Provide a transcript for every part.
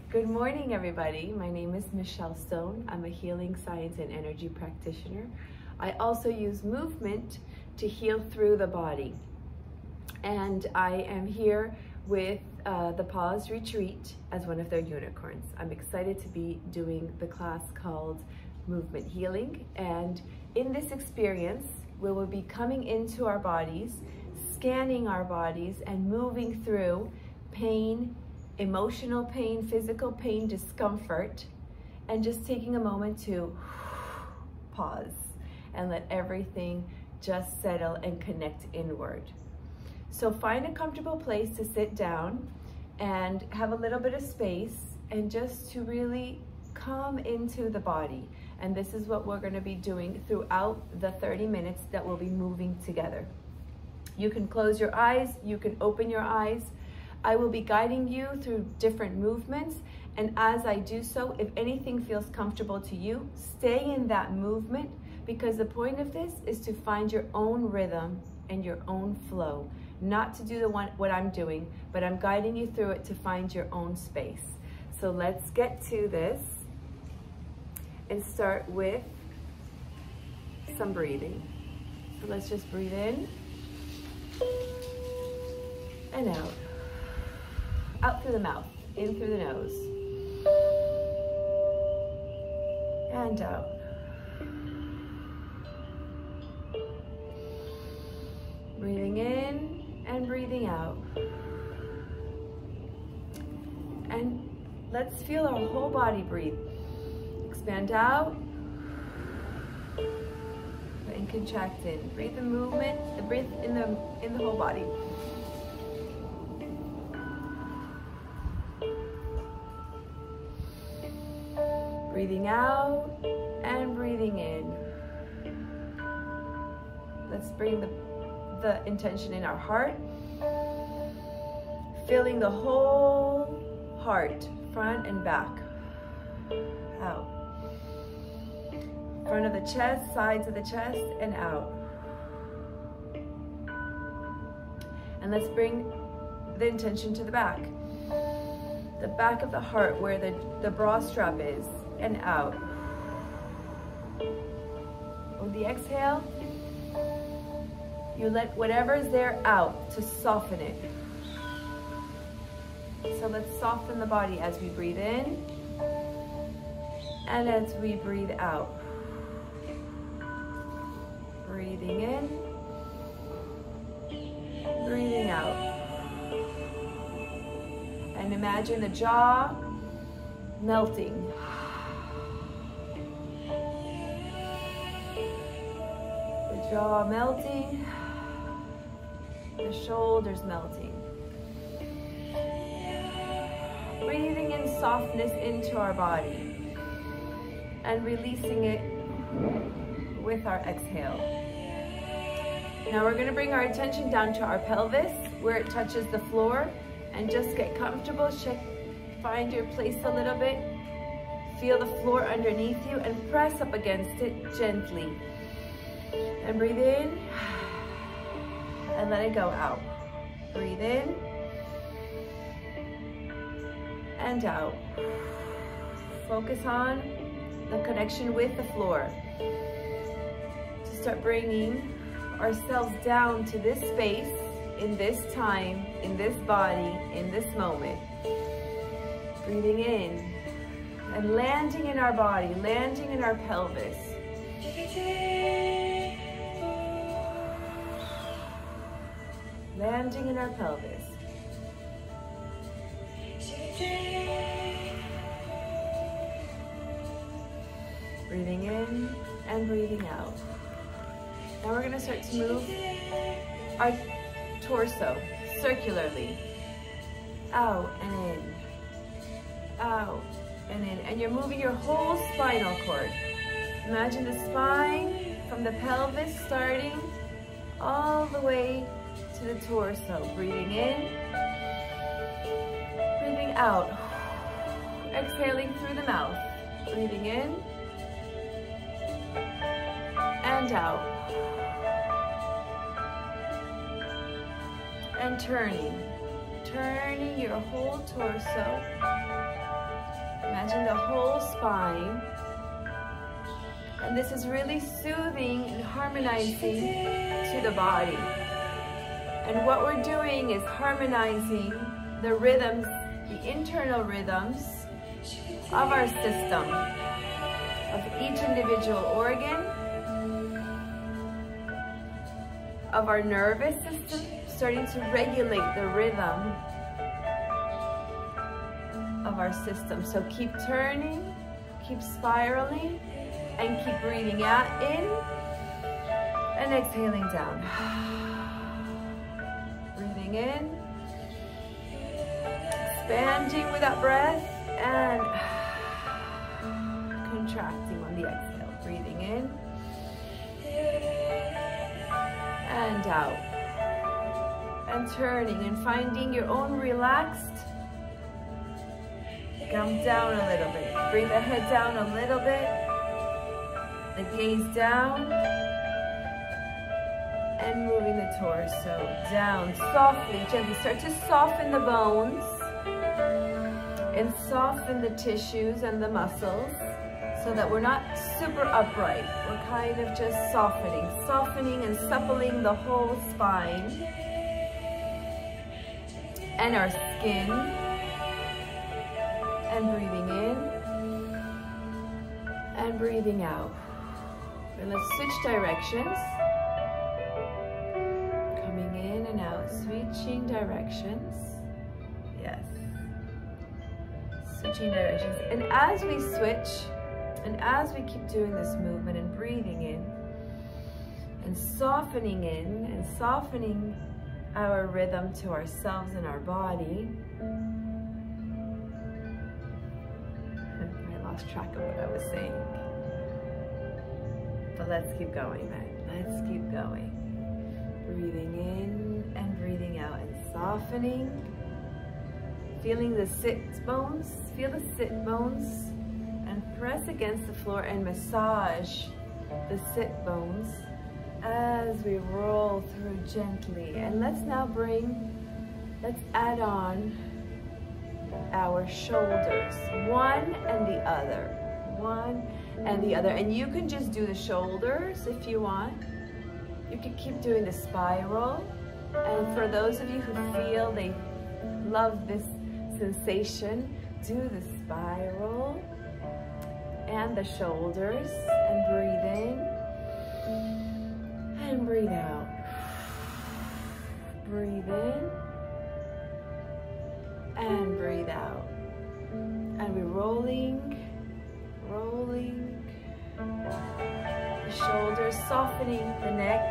Good morning, everybody. My name is Michelle Stone. I'm a healing science and energy practitioner. I also use movement to heal through the body. And I am here with the Pause Retreat as one of their unicorns. I'm excited to be doing the class called Movement Healing. And in this experience, we will be coming into our bodies, scanning our bodies, and moving through pain, emotional pain, physical pain, discomfort, and just taking a moment to pause and let everything just settle and connect inward. So find a comfortable place to sit down and have a little bit of space and just to really come into the body. And this is what we're going to be doing throughout the 30 minutes that we'll be moving together. You can close your eyes, you can open your eyes. I will be guiding you through different movements, and as I do so, if anything feels comfortable to you, stay in that movement, because the point of this is to find your own rhythm and your own flow, not to do what I'm doing, but I'm guiding you through it to find your own space. So let's get to this and start with some breathing. So let's just breathe in and out. Out through the mouth, in through the nose, and out. Breathing in and breathing out. And let's feel our whole body breathe. Expand out and contract in. Breathe the movement, the breath in the whole body. Breathing out and breathing in. Let's bring the intention in our heart. Filling the whole heart, front and back. Out. Front of the chest, sides of the chest, and out. And let's bring the intention to the back. The back of the heart where the bra strap is. And out. On the exhale, you let whatever's there out to soften it. So let's soften the body as we breathe in and as we breathe out. Breathing in, breathing out. And imagine the jaw melting. Jaw melting, the shoulders melting. Breathing in softness into our body and releasing it with our exhale. Now we're going to bring our attention down to our pelvis where it touches the floor, and just get comfortable. Find your place a little bit. Feel the floor underneath you and press up against it gently. And breathe in and let it go out. Breathe in and out. Focus on the connection with the floor. To start bringing ourselves down to this space, in this time, in this body, in this moment. Breathing in and landing in our body, landing in our pelvis. Landing in our pelvis. Breathing in and breathing out. Now we're going to start to move our torso circularly. Out and in. Out and in. And you're moving your whole spinal cord. Imagine the spine from the pelvis starting all the way to the torso. Breathing in, breathing out, exhaling through the mouth. Breathing in and out. And turning your whole torso Imagine the whole spine. And this is really soothing and harmonizing to the body. And what we're doing is harmonizing the rhythms, the internal rhythms of our system, of each individual organ, of our nervous system, starting to regulate the rhythm of our system. So keep turning, keep spiraling, and keep breathing out in and exhaling down. Breathing in, expanding with that breath, and contracting on the exhale. Breathing in and out. And turning and finding your own relaxed. Come down a little bit. Bring the head down a little bit. The gaze down. And moving the torso down softly, gently. Start to soften the bones and soften the tissues and the muscles so that we're not super upright. We're kind of just softening and suppling the whole spine and our skin. And breathing in and breathing out. And let's switch directions. Coming in and out, switching directions. Yes. Switching directions. And as we switch, and as we keep doing this movement and breathing in and softening our rhythm to ourselves and our body, track of what I was saying, but let's keep going then. Let's keep going. Breathing in and breathing out and softening. Feeling the sit bones. Feel the sit bones and press against the floor and massage the sit bones as we roll through gently. And let's add on our shoulders, one and the other, and you can just do the shoulders if you want. You can keep doing the spiral, and for those of you who feel they love this sensation, do the spiral and the shoulders, and breathe in and breathe out. Breathe in and breathe out. And we're rolling. The shoulders, softening the neck.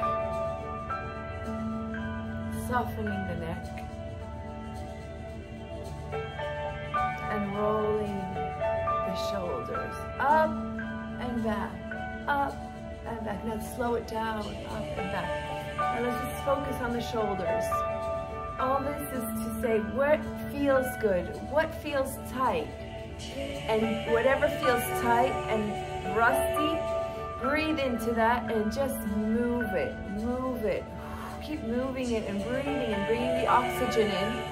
And rolling the shoulders up and back, up and back. Now slow it down, up and back. Now let's just focus on the shoulders. All this is to say what feels good, what feels tight. And whatever feels tight and rusty, breathe into that and just move it. Keep moving it and breathing and bringing the oxygen in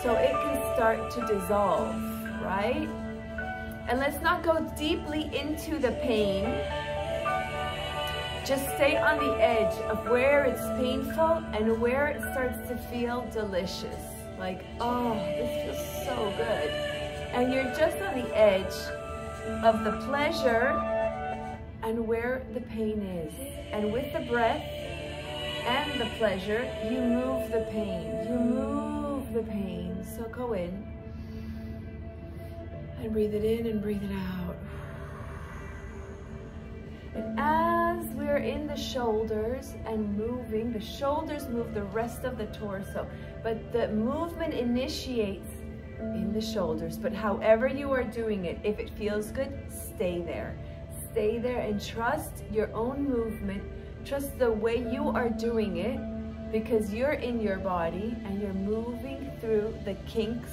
so it can start to dissolve, right? And let's not go deeply into the pain. Just stay on the edge of where it's painful and where it starts to feel delicious. Like, oh, this feels so good. And you're just on the edge of the pleasure and where the pain is. And with the breath and the pleasure, you move the pain. So go in and breathe it in and breathe it out. And as we're in the shoulders and moving, the shoulders move the rest of the torso, but the movement initiates in the shoulders. But however you are doing it, if it feels good, stay there. Stay there and trust your own movement. Trust the way you are doing it, because you're in your body and you're moving through the kinks,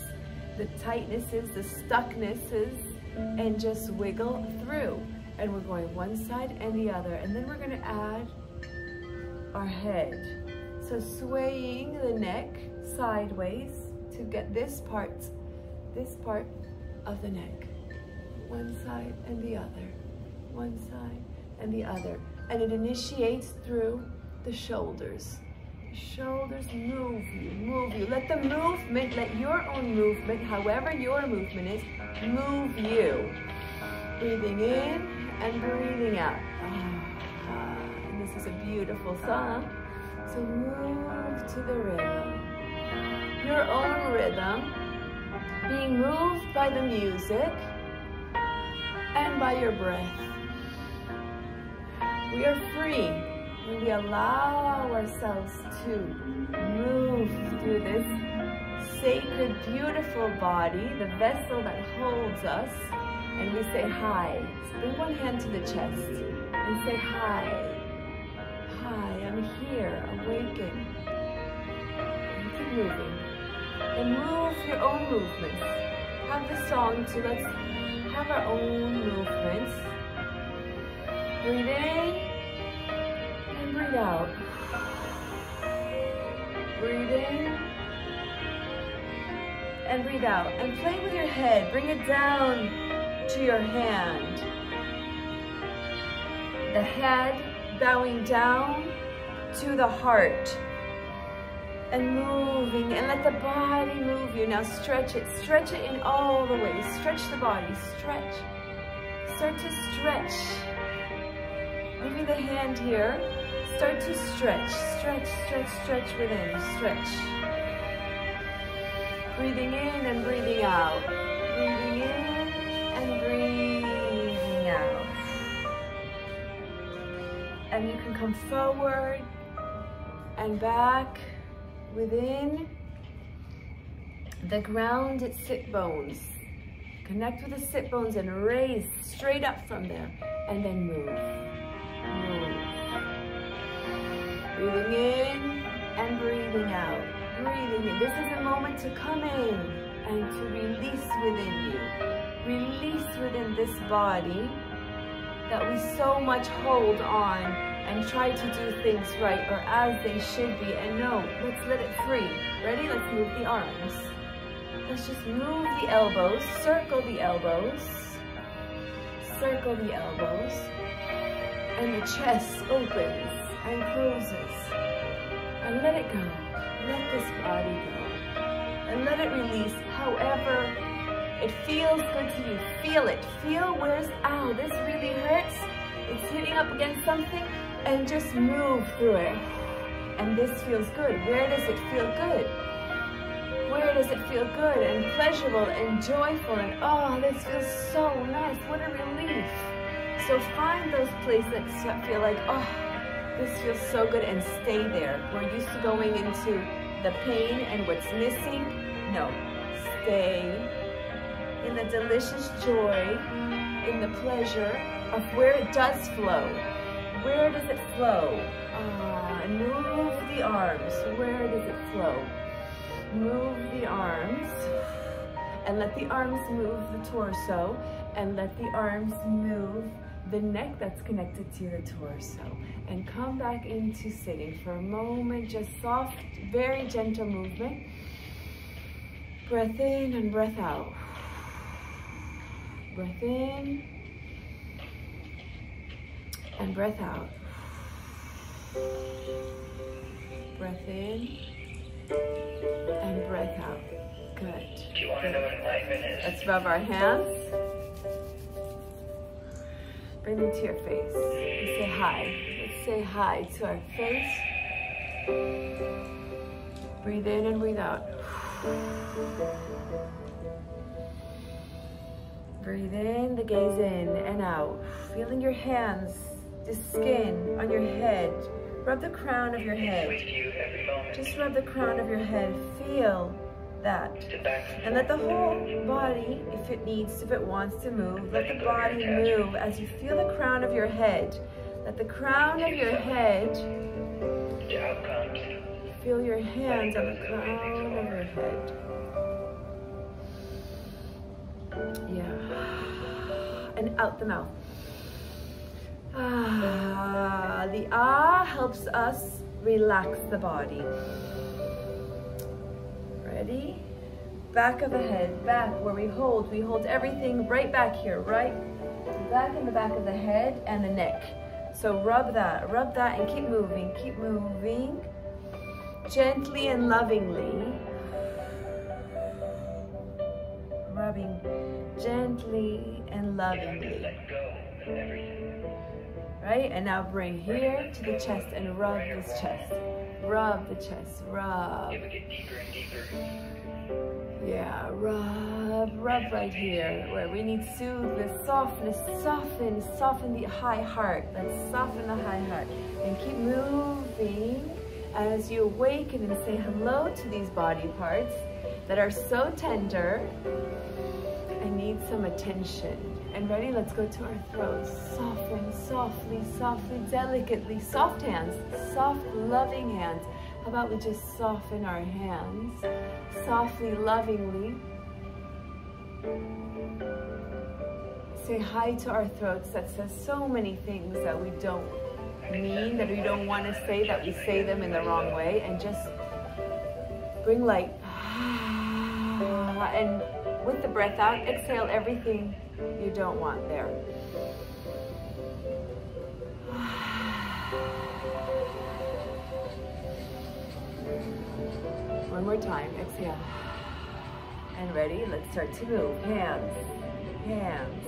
the tightnesses, the stucknesses, and just wiggle through. And we're going one side and the other. And then we're going to add our head. So swaying the neck sideways to get this part of the neck. one side and the other, one side and the other. And it initiates through the shoulders. The shoulders move you. Let the movement, let your own movement, however your movement is, move you. Breathing in and breathing out. And this is a beautiful song. So move to the rhythm. Your own rhythm, being moved by the music and by your breath. We are free when we allow ourselves to move through this sacred, beautiful body, the vessel that holds us, and we say hi. So bring one hand to the chest and say hi. Hi, I'm here, awaken. And keep moving. And move your own movements. Have the song too. Let's have our own movements. Breathe in and breathe out. Breathe in and breathe out. And play with your head. Bring it down to your hand. The head bowing down to the heart. And moving, and let the body move you. Now stretch it in all the ways. Stretch the body, stretch. Start to stretch. Maybe the hand here. Start to stretch, stretch, stretch, stretch within, stretch. Breathing in and breathing out. Breathing in and breathing out. And you can come forward and back. Within the grounded sit bones. Connect with the sit bones and raise straight up from there. And then move. Move. Breathing in and breathing out. Breathing in. This is a moment to come in and to release within you. Release within this body that we so much hold on and try to do things right or as they should be. And no, let's let it free. Ready? Let's move the arms. Let's just move the elbows, circle the elbows, circle the elbows, and the chest opens and closes. And let it go. Let this body go. And let it release however it feels good to you. Feel it. Feel where's, ow, this really hurts. It's hitting up against something. And just move through it. And this feels good. Where does it feel good? Where does it feel good and pleasurable and joyful? And oh, this feels so nice. What a relief. So find those places that feel like, oh, this feels so good, and stay there. We're used to going into the pain and what's missing. No, stay in the delicious joy, in the pleasure of where it does flow. Where does it flow? And move the arms. Where does it flow? Move the arms. And let the arms move the torso. And let the arms move the neck that's connected to the torso. And come back into sitting for a moment. Just soft, very gentle movement. Breath in and breath out. Breath in. And breath out. Breath in and breath out. Good. Do you want to know what enlightenment is? Let's rub our hands. Bring them to your face. And say hi. Let's say hi to our face. Breathe in and breathe out. Breathe in, the gaze in and out. Feeling your hands, the skin on your head. Rub the crown of your head. Just rub the crown of your head. Feel that. And let the whole body, if it needs, if it wants to move, let the body move as you feel the crown of your head. Let the crown of your head, feel your hands on the crown of your head. Yeah. And out the mouth. The helps us relax the body. Ready? back of the head, back where we hold everything right back here, right? Back in the back of the head and the neck. So rub that and keep moving, gently and lovingly. Rubbing gently and lovingly. Let go of everything. Right? And now bring here to the chest and rub this chest. Rub the chest, rub. It would get deeper and deeper. Yeah, rub right here where we need to soothe the softness, soften the high heart. Let's soften the high heart and keep moving as you awaken and say hello to these body parts that are so tender and need some attention. And ready? Let's go to our throats. Soften, softly, delicately. Soft hands, soft, loving hands. How about we just soften our hands, softly, lovingly. Say hi to our throats that says so many things that we don't mean, that we don't want to say, that we say them in the wrong way. And just bring light. And with the breath out, exhale everything you don't want there. One more time, exhale. And ready, let's start to move. Hands,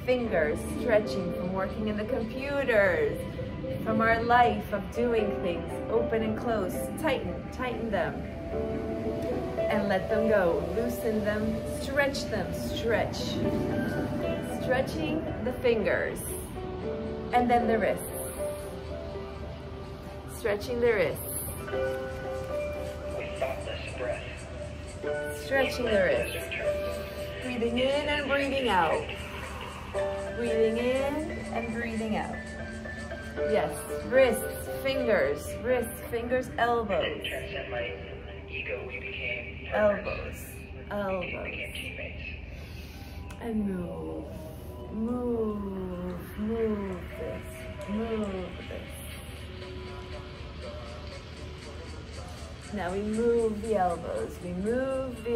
fingers stretching from working in the computers, from our life of doing things, open and close, tighten them. And let them go, loosen them, stretch them, stretching the fingers, and then the wrists, stretching the wrists, With thoughtless breath. stretching the wrists, breathing in and breathing out, breathing in and breathing out. Yes, wrists, fingers, elbows. Transcend my ego, we became Elbows. We became teammates. And move this. Now we move the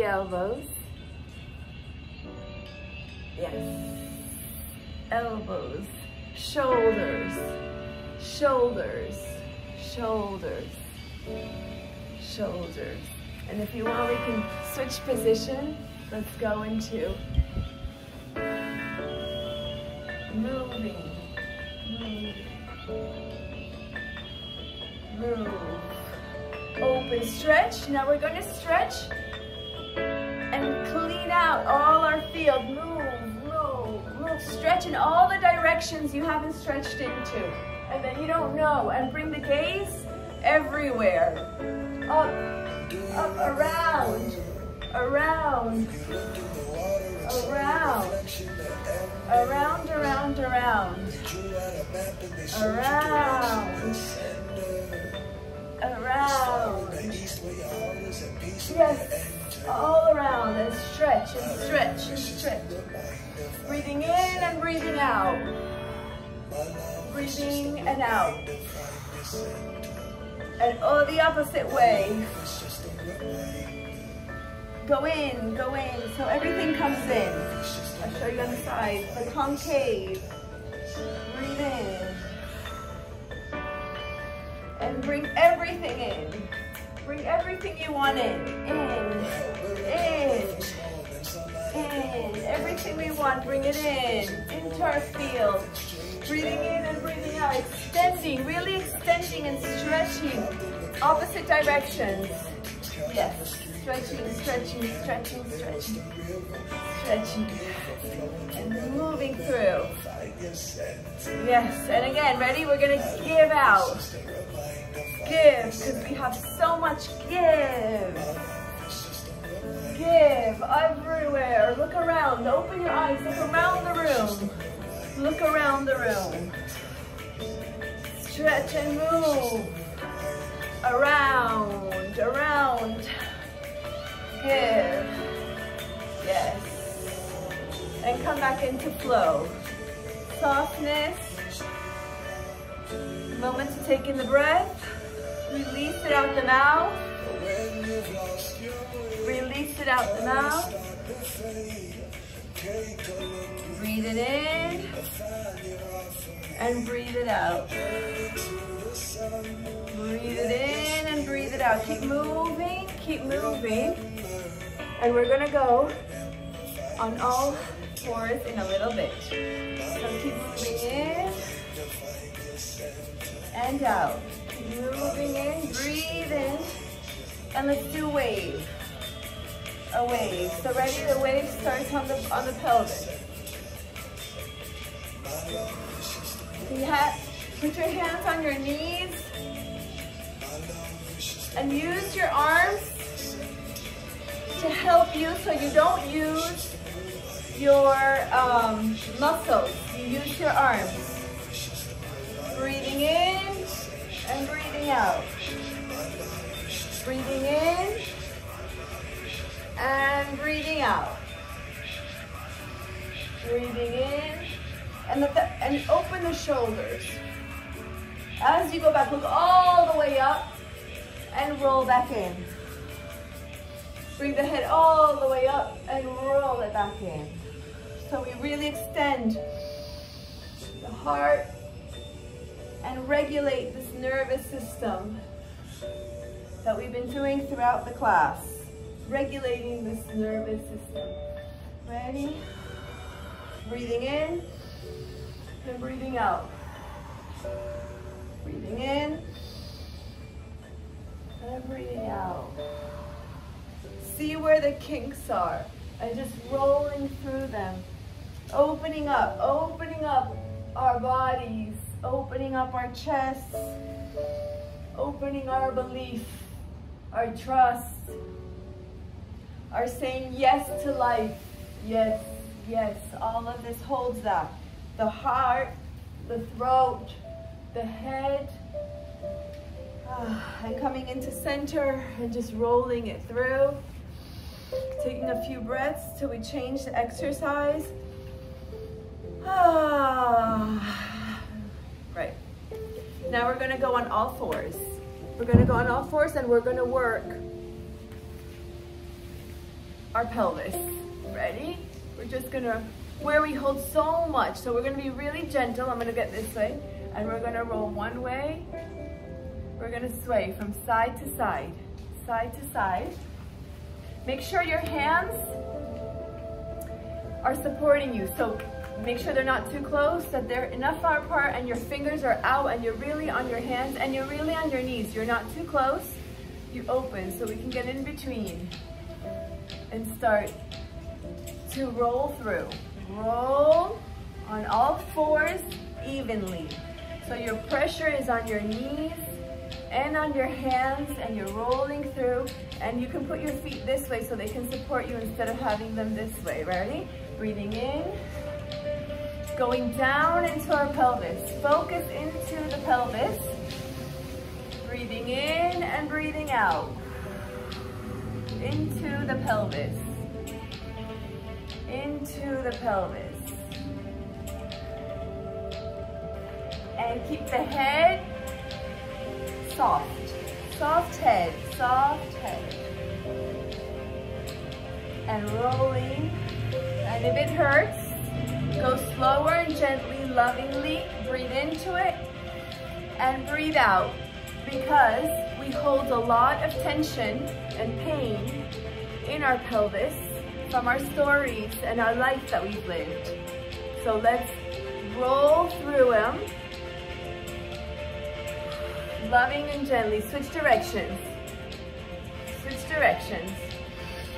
elbows. Yes. Elbows, shoulders. And if you want, we can switch position. Let's go into moving. Open, stretch. Now we're going to stretch and clean out all our field. Move. Stretch in all the directions you haven't stretched into and then you don't know. And bring the gaze everywhere. Up, around. Around, yes, all around, and stretch. Breathing in and breathing out. Breathing and out. And oh, the opposite way. Go in, so everything comes in. I'll show you on the side, the concave. Breathe in. And bring everything in. Bring everything you want in. Everything we want, bring it in. Into our field. Breathing in and breathing out. Extending, really extending and stretching. Opposite directions. Yes. Stretching. And moving through. Yes, and again, ready? We're gonna give out. Give, because we have so much give. Give everywhere. Look around, open your eyes, look around the room. Look around the room. Stretch and move. Around. Give. Yes. And come back into flow. Softness. Moment to take in the breath. Release it out the mouth. Release it out the mouth. Breathe it in and breathe it out. Breathe it in and breathe it out. Keep moving, keep moving. And we're gonna go on all fours in a little bit. So keep moving in and out. Keep moving in, breathe in, and let's do a wave. A wave. So ready? The wave starts on the pelvis. Put your hands on your knees and use your arms to help you so you don't use your muscles. You use your arms. Breathing in and breathing out. Breathing in and breathing out. Breathing in and open the shoulders. As you go back, look all the way up and roll back in. Bring the head all the way up and roll it back in. So we really extend the heart and regulate this nervous system that we've been doing throughout the class. Regulating this nervous system. Ready? Breathing in and breathing out. Breathing in and breathing out. See where the kinks are and just rolling through them. Opening up our bodies, opening up our chests, opening our belief, our trust, our saying yes to life. Yes, yes, all of this holds that. The heart, the throat, the head, and coming into center and just rolling it through. Taking a few breaths till we change the exercise. Right. Now we're gonna go on all fours. We're gonna go on all fours and we're gonna work our pelvis. Ready? We're just gonna, where we hold so much. So we're gonna be really gentle. I'm gonna get this way. And we're gonna roll one way. We're gonna sway from side to side, side to side. Make sure your hands are supporting you. So make sure they're not too close, that they're enough far apart and your fingers are out and you're really on your hands and you're really on your knees. You're not too close. You open so we can get in between and start to roll through. Roll on all fours evenly. So your pressure is on your knees and on your hands and you're rolling through, and you can put your feet this way so they can support you instead of having them this way. Ready? Breathing in, going down into our pelvis. Focus into the pelvis. Breathing in and breathing out. Into the pelvis. Into the pelvis. And keep the head soft. Soft head, soft head. And rolling. And if it hurts, go slower and gently, lovingly. Breathe into it and breathe out, because we hold a lot of tension and pain in our pelvis from our stories and our life that we've lived. So let's roll through them. Loving and gently. Switch directions. Switch directions.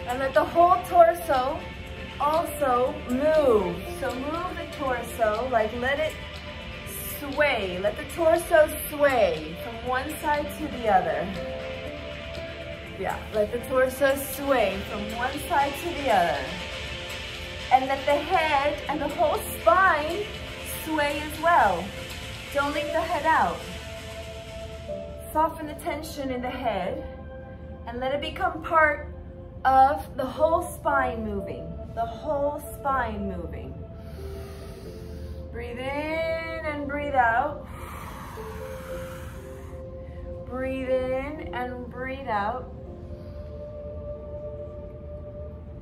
And let the whole torso also move. So move the torso, like let it sway. Let the torso sway from one side to the other. Yeah, let the torso sway from one side to the other. And let the head and the whole spine sway as well. Don't leave the head out. Soften the tension in the head and let it become part of the whole spine moving. The whole spine moving. Breathe in and breathe out. Breathe in and breathe out.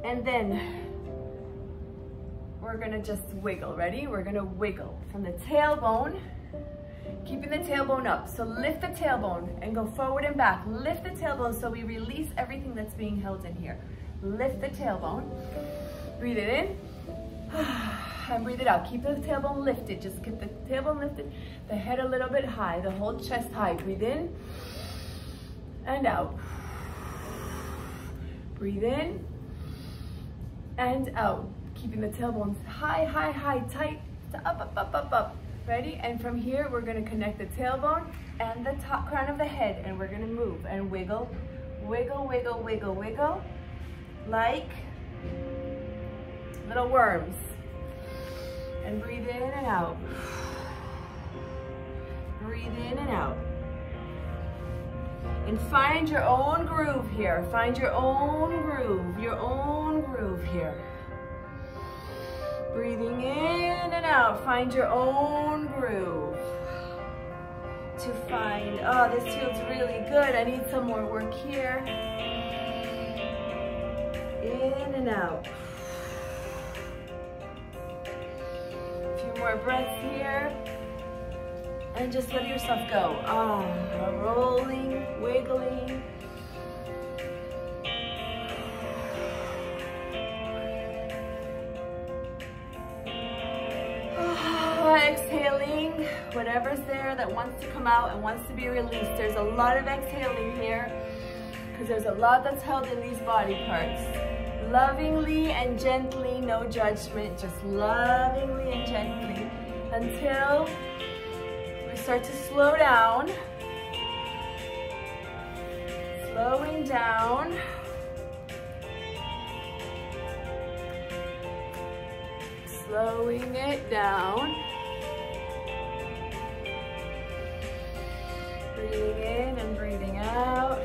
And then we're gonna just wiggle. Ready? We're gonna wiggle from the tailbone, keeping the tailbone up. So lift the tailbone and go forward and back. Lift the tailbone so we release everything that's being held in here. Lift the tailbone. Breathe it in. And breathe it out. Keep the tailbone lifted. Just keep the tailbone lifted. The head a little bit high. The whole chest high. Breathe in and out. Breathe in and out. Keeping the tailbones high, high, high, tight. Up, up, up, up, up. Ready? And from here, we're going to connect the tailbone and the top crown of the head. And we're going to move and wiggle, wiggle, wiggle, wiggle, wiggle. Like little worms. And breathe in and out. Breathe in and out. And find your own groove here. Find your own groove here. Breathing in and out. Find your own groove. To find, oh, this feels really good. I need some more work here. In and out. A few more breaths here. And just let yourself go. Rolling, wiggling. Exhaling whatever's there that wants to come out and wants to be released. There's a lot of exhaling here because there's a lot that's held in these body parts. Lovingly and gently, no judgment, just lovingly and gently until we start to slow down. Slowing down. Slowing it down. Breathing in and breathing out.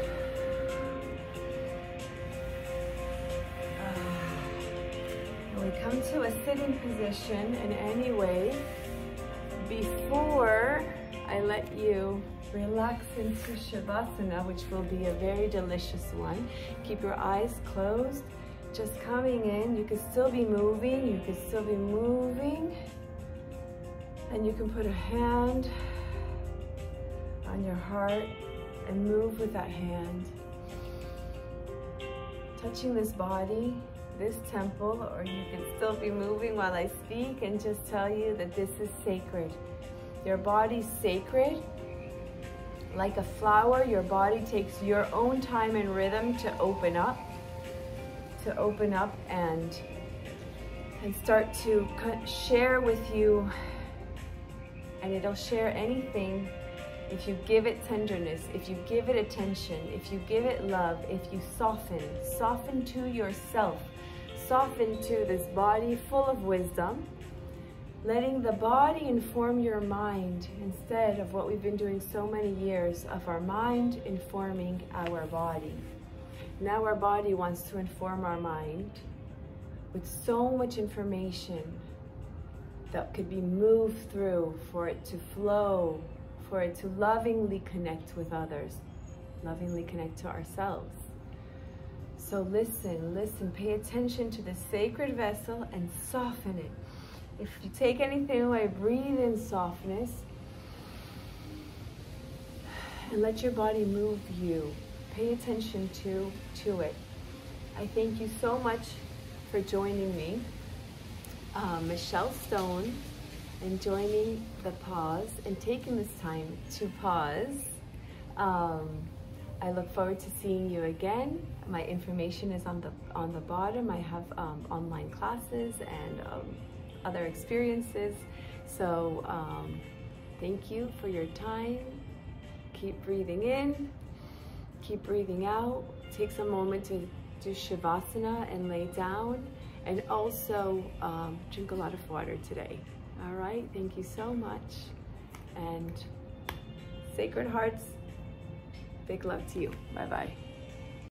And we come to a sitting position in any way. Before I let you relax into Shavasana, which will be a very delicious one, keep your eyes closed. Just coming in, you can still be moving, and you can put a hand on your heart and move with that hand. Touching this body, this temple, or you can still be moving while I speak and just tell you that this is sacred. Your body's sacred. Like a flower, your body takes your own time and rhythm to open up and start to share with you, and it'll share anything if you give it tenderness, if you give it attention, if you give it love, if you soften to yourself, soften to this body full of wisdom, letting the body inform your mind instead of what we've been doing so many years of our mind informing our body. Now our body wants to inform our mind with so much information that could be moved through for it to flow, for it to lovingly connect with others, lovingly connect to ourselves. So listen, pay attention to the sacred vessel and soften it. If you take anything away, breathe in softness and let your body move you. Pay attention to it. I thank you so much for joining me, Michelle Stone, and joining the pause and taking this time to pause. I look forward to seeing you again. My information is on the bottom. I have online classes and other experiences. So thank you for your time. Keep breathing in. Keep breathing out. Take a moment to do Shavasana and lay down, and also drink a lot of water today. All right, thank you so much, and Sacred Hearts, big love to you. Bye-bye.